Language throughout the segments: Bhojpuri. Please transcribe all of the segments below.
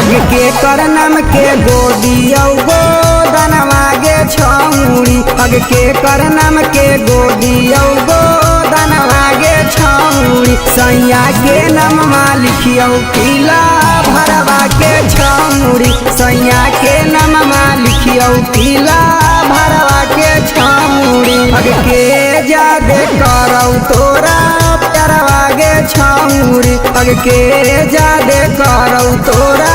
अग के कर नाम के गोदिया गोदनवा गे छौरी अग के कर नाम के गोदिया गोदनवा गे छौरी सैया के नाम लिखियो किला भरवा के छौरी सैया के नाम लिखियो किला भरवा के छौरी अग के जादे करौ तोरा प्यारवा गे छौरी अग के जादे करौ तोरा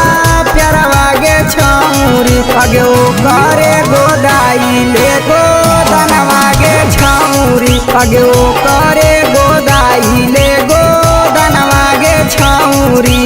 प्यारवा गे छौरी अगे ओ करे गोदाई ले गोदनवा गे छौरी अगे ओ करे गोदाई ले गोदनवा गे छौरी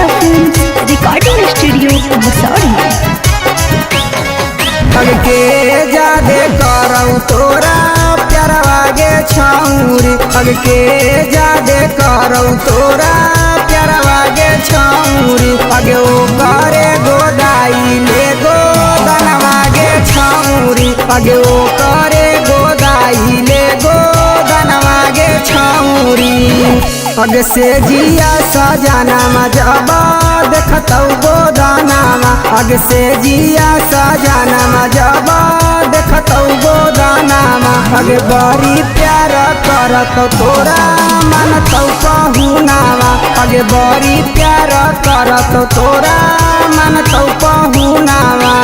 रिकॉर्डिंग स्टूडियो मसौरी अग के जादे करौ तोरा प्यारवा गे छौरी अग के जादे करौ तोरा प्यारवा गे छौरी अगे ओ करे गोदाई ले गोदनवा गे छौरी अगे ओ करे गोदाई ले गोदनवा गे छौरी अग से जिया सजनामा जब देखतौ गोदानामा अग से जिया सजनामा जब देखतौ गोदानामा अग बड़ी प्यार करतौ तोरा मानतौ पहुनावा अग बड़ी प्यार करतौ तोरा मानतौ पहुनावा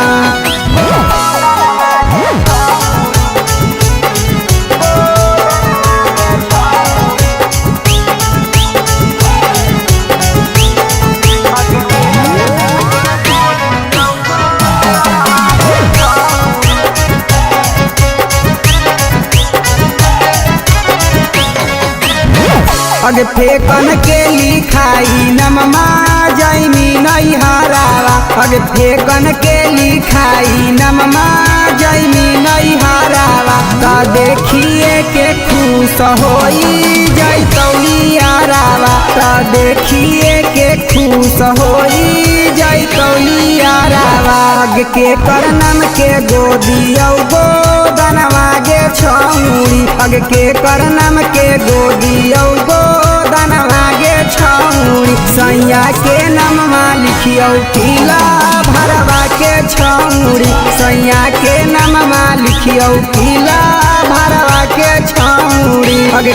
अग फेकन के लिखाई नममा जैमी नहीं हरावा अग फेकन के लिखाई नममा जैमी नहीं हरावा का देखिए के खुश होई जैतौ यारावा का देखिए के खुश होई जैतौ यारावा अग के कर नाम के गोदिया गोदनवा गे छौरी अग के कर नाम के गोदिया गोदनवा गे छौरी सैया के नाम लिखियो किला भरवा के छौरी सैया के नाम लिखियो किला भरवा के छौरी अग